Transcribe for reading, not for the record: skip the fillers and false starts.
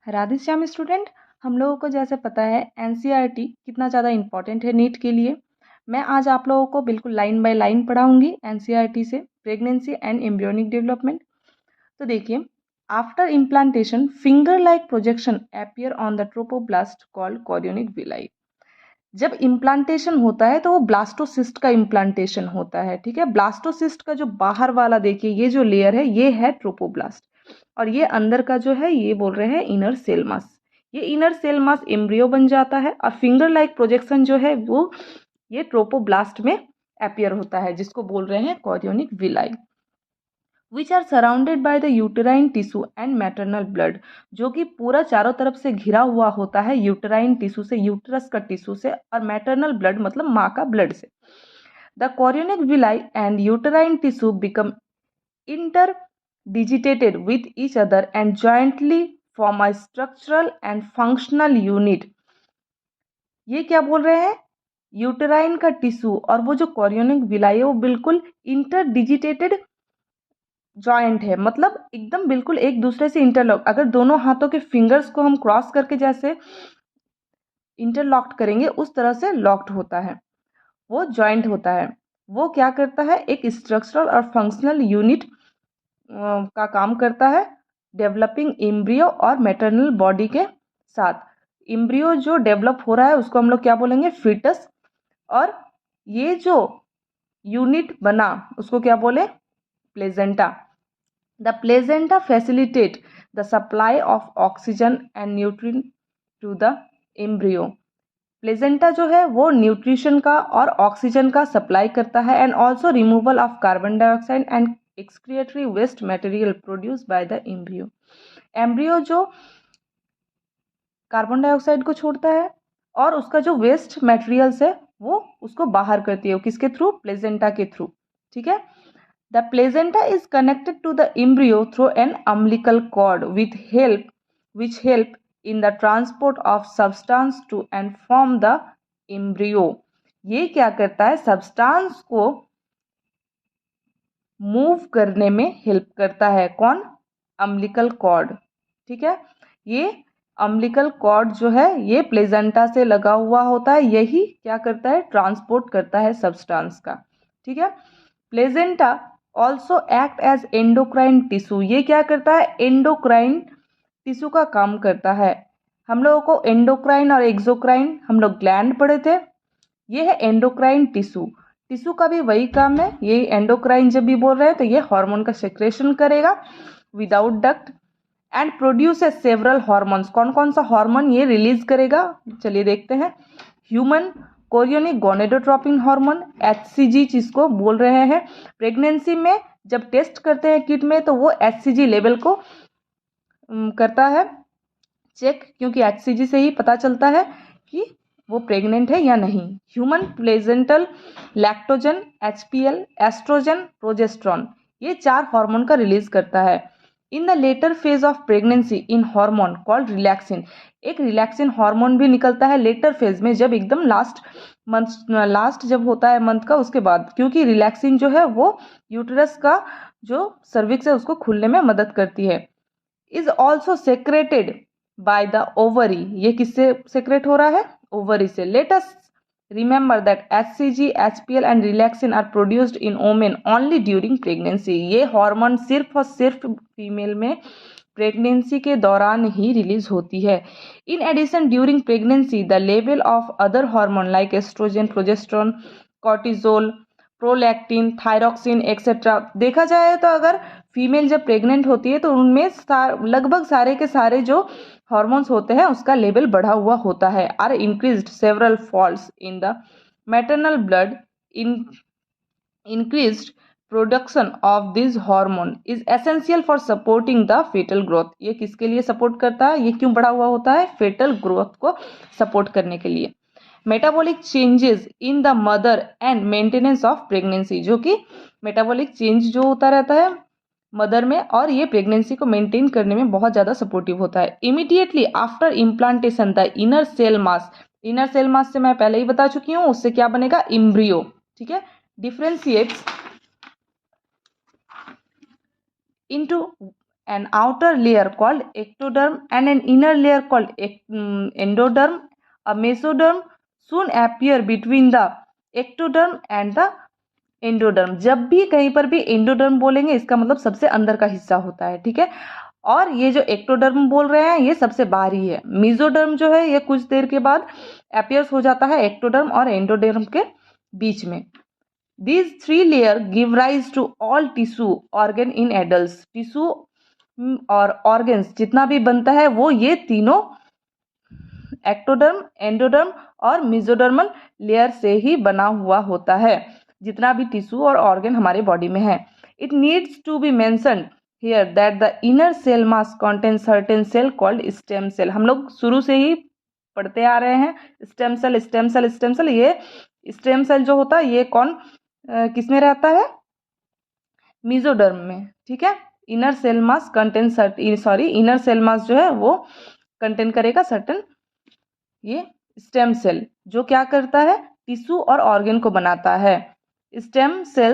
Radheshyam student, हम लोगों को जैसे पता है एनसीईआरटी कितना ज़्यादा इम्पॉर्टेंट है नीट के लिए। मैं आज आप लोगों को बिल्कुल लाइन बाय लाइन पढ़ाऊंगी एनसीईआरटी से प्रेगनेंसी एंड एम्ब्रियोनिक डेवलपमेंट। तो देखिए, after implantation finger like projection appear on the trophoblast called chorionic villi. जब इम्प्लांटेशन होता है तो वो ब्लास्टोसिस्ट का इम्प्लांटेशन होता है। ठीक है, ब्लास्टोसिस्ट का जो बाहर वाला देखिए ये जो लेयर है ये है ट्रोपोब्लास्ट, और ये अंदर का जो है ये बोल रहे हैं इनर सेल मास। ये इनर सेल मास एम्ब्रियो बन जाता है और फिंगर लाइक प्रोजेक्शन जो है वो ये ट्रोपोब्लास्ट में अपीयर होता है, जिसको बोल रहे हैं chorionic villi, which are surrounded by the uterine tissue and maternal blood, जो कि पूरा चारों तरफ से घिरा हुआ होता है यूटेराइन टिश्यू से, यूटरस का टिश्यू से, और मैटरनल ब्लड मतलब माँ का ब्लड से। The chorionic villi and uterine tissue become interdigitated with each other and jointly form a structural and functional unit। ये क्या बोल रहे हैं, यूटेराइन का टिश्यू और वो जो कोरियोनिक विलाई है वो बिल्कुल इंटरडिजिटेटेड जॉइंट है, मतलब एकदम बिल्कुल एक दूसरे से इंटरलॉक। अगर दोनों हाथों के फिंगर्स को हम क्रॉस करके जैसे इंटरलॉक्ड करेंगे उस तरह से लॉक्ड होता है, वो जॉइंट होता है। वो क्या करता है, एक स्ट्रक्चरल और फंक्शनल यूनिट का काम करता है डेवलपिंग एम्ब्रियो और मैटरनल बॉडी के साथ। एम्ब्रियो जो डेवलप हो रहा है उसको हम लोग क्या बोलेंगे, फीटस, और ये जो यूनिट बना उसको क्या बोले, placenta. The placenta facilitate the supply of oxygen and nutrient to the embryo. Placenta जो है वो न्यूट्रिशन का और ऑक्सीजन का सप्लाई करता है and also removal of carbon dioxide and excretory waste material produce by the embryo. Embryo जो carbon dioxide को छोड़ता है और उसका जो वेस्ट मटेरियल्स है वो उसको बाहर करती है, किसके थ्रू, प्लेजेंटा के थ्रू। ठीक है, the placenta is connected to the embryo through an umbilical cord which help in the transport of substance to and from the embryo। ये क्या करता है, सब्सटेंस को मूव करने में हेल्प करता है, कौन, अम्बिलिकल कॉर्ड। ठीक है, ये अम्बिलिकल कॉर्ड जो है ये प्लेजेंटा से लगा हुआ होता है, यही क्या करता है, ट्रांसपोर्ट करता है सब्सटेंस का। ठीक है, placenta also act as endocrine tissue. ये क्या करता है, एंडोक्राइन टिश्यू का काम करता है। हम लोगों को एंडोक्राइन और एक्सोक्राइन हम लोग ग्लैंड पढ़े थे, ये है एंडोक्राइन टिश्यू। टिश्यू का भी वही काम है, ये एंडोक्राइन जब भी बोल रहे हैं तो ये हार्मोन का सेक्रेशन करेगा without duct and produces several hormones. कौन कौन सा हार्मोन ये रिलीज करेगा, चलिए देखते हैं। Human chorionic gonadotropin hormone, HCG जिसको बोल रहे हैं। प्रेगनेंसी में जब टेस्ट करते हैं किट में तो वो एचसीजी लेवल को करता है चेक, क्योंकि एचसीजी से ही पता चलता है कि वो प्रेग्नेंट है या नहीं। Human placental lactogen, HPL, estrogen, progesterone, ये 4 हार्मोन का रिलीज करता है। In the later phase of pregnancy in hormone called relaxin, एक रिलैक्सिन हार्मोन भी निकलता है लेटर फेज में, जब एकदम लास्ट जब होता है मंथ का उसके बाद, क्योंकि रिलैक्सिन जो है वो यूटरस का जो सर्विक्स है उसको खुलने में मदद करती है। Is also secreted by the ovary, ये किससे सेक्रेट हो रहा है, ओवरी से। Let us remember that HCG, HPL and relaxin are produced in women only during pregnancy. ये हार्मोन सिर्फ और सिर्फ फीमेल में प्रेगनेंसी के दौरान ही रिलीज होती है। In addition during pregnancy the level of other hormone like estrogen, progesterone, cortisol, prolactin, thyroxine etcetera, देखा जाए तो अगर फीमेल जब प्रेग्नेंट होती है तो उनमें लगभग सारे के सारे जो हार्मोन्स होते हैं उसका लेवल बढ़ा हुआ होता है। Are increased several folds in the maternal blood, increased production of this hormone is essential for supporting the fetal growth। ये किसके लिए सपोर्ट करता है, ये क्यों बढ़ा हुआ होता है, फेटल ग्रोथ को सपोर्ट करने के लिए। Metabolic changes in the mother and maintenance of pregnancy, जो कि मेटाबॉलिक चेंज जो होता रहता है मदर में और ये प्रेगनेंसी को मेंटेन करने में बहुत ज़्यादा सपोर्टिव होता है। Immediately after implantation the inner cell mass, inner cell mass से मैं पहले ही बता चुकी हूँ, उससे क्या बनेगा, इम्ब्रियो। ठीक है, differentiates into an outer layer called ectoderm and an inner layer called endoderm. A mesoderm soon appear between the ectoderm and the endoderm. जब भी कहीं पर भी एंडोडर्म बोलेंगे इसका मतलब सबसे अंदर का हिस्सा होता है, ठीक है. और ये जो एक्टोडर्म बोल रहे हैं ये सबसे बाहरी है. मीजोडर्म जो है ये कुछ देर के बाद अपीयर्स हो जाता है एक्टोडर्म और एंडोडर्म के बीच में. These three layers give rise to all tissue organ in adults. Tissue और ऑर्गन्स जितना भी बनता है वो ये तीनों एक्टोडर्म, एंडोडर्म और मेसोडर्मल लेयर से ही बना हुआ होता है, जितना भी टिश्यू और ऑर्गन हमारे बॉडी में है. It needs to be mentioned here that the inner cell mass contain certain cell called stem cell. हम लोग शुरू से ही पढ़ते आ रहे हैं stem cell stem cell stem cell. ये स्टेम सेल जो होता है ये कौन किसमें रहता है? मेसोडर्म में, ठीक है. Inner cell mass contain inner cell mass जो है वो कंटेन करेगा सर्टेन ये स्टेम सेल, जो क्या करता है टिश्यू और ऑर्गन को बनाता है. Stem cell